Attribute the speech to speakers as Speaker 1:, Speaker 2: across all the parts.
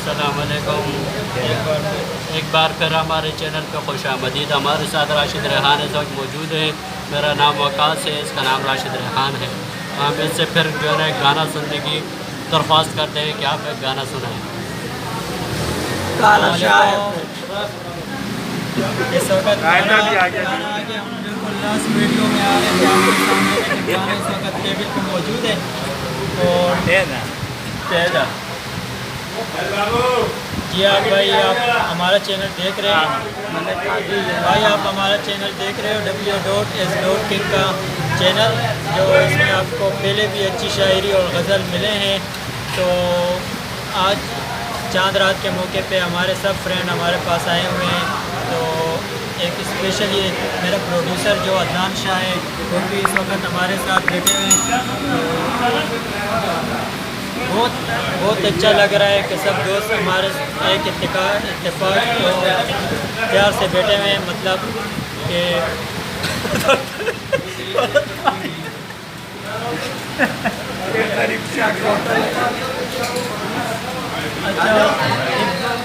Speaker 1: अस्सलाम वालेकुम। एक बार फिर हमारे चैनल पे खुशामदीद। हमारे साथ राशिद रेहान इस वक्त मौजूद है। मेरा नाम वकास है, इसका नाम राशिद रेहान है। हम इससे फिर जो है ना एक गाना सुनने की दरख्वास्त करते हैं कि आप एक गाना सुनाएं।
Speaker 2: इस वक्त गाना आगे हम बिल्कुल लास्ट वीडियो में आ रहे थे आपके सामने, लेकिन गाना इस वक्त टेबल पे मौजूद है। और जी हाँ भाई, आप हमारा चैनल देख रहे हैं। भाई आप हमारा चैनल देख रहे हो w.s.king का चैनल, जो इसमें आपको पहले भी अच्छी शायरी और गज़ल मिले हैं। तो आज चांद रात के मौके पे हमारे सब फ्रेंड हमारे पास आए हुए हैं। तो एक स्पेशली मेरा प्रोड्यूसर जो अदनान शाह है, वो भी इस वक्त हमारे साथ बैठे हुए हैं। तो बहुत अच्छा लग रहा है कि सब दोस्त हमारे एक इत्तेफाक और प्यार से बैठे हुए हैं। मतलब कि अच्छा,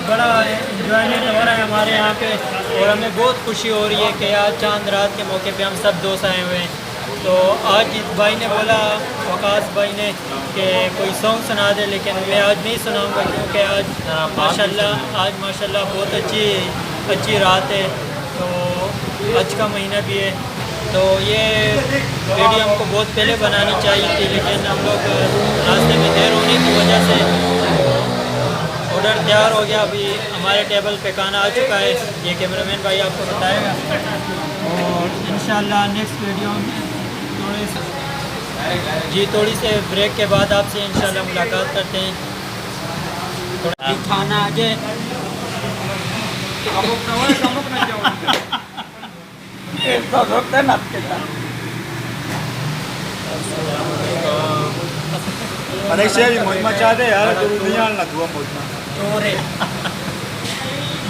Speaker 2: बड़ा इंजॉयमेंट हो रहा है हमारे यहाँ पे, और हमें बहुत खुशी हो रही है कि आज चांद रात के मौके पे हम सब दोस्त आए हुए हैं। तो आज इस भाई ने बोला, वकास भाई ने, कि कोई सॉन्ग सुना दे, लेकिन मैं आज नहीं सुनाऊंगा क्योंकि आज माशाल्लाह बहुत अच्छी रात है। तो आज का महीना भी है। तो ये वीडियो हमको बहुत पहले बनानी चाहिए थी, लेकिन हम लोग रास्ते में देर होने की वजह से ऑर्डर तैयार हो गया। अभी हमारे टेबल पे खाना आ चुका है, ये कैमरामैन भाई आपको बताएगा। और इंशाल्लाह नेक्स्ट वीडियो में थोड़ी से ब्रेक के बाद आपसे इंशाल्लाह मुलाकात करते हैं। थोड़ा खाना आ जाए।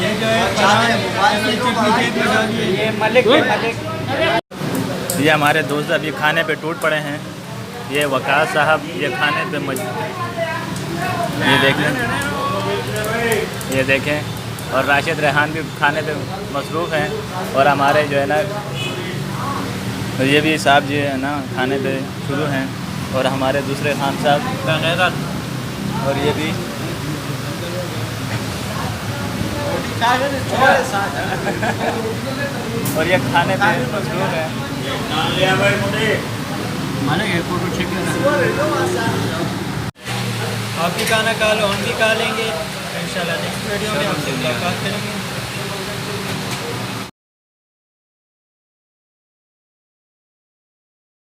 Speaker 2: ये जो है
Speaker 3: ये हमारे दोस्त अभी खाने पे टूट पड़े हैं। ये वकास साहब ये खाने पे ये देखें, और राशिद रेहान भी खाने पे मसरूफ़ हैं। और हमारे जो है ना ये भी साहब जी है ना खाने पे शुरू हैं। और हमारे दूसरे खान साहब, और ये भी और ये खाने पे मसरूफ़ है।
Speaker 2: आप भी खाना खा लो, हम भी खा लेंगे। इंशाल्लाह नेक्स्ट वीडियो में आपसे मुलाकात करेंगे।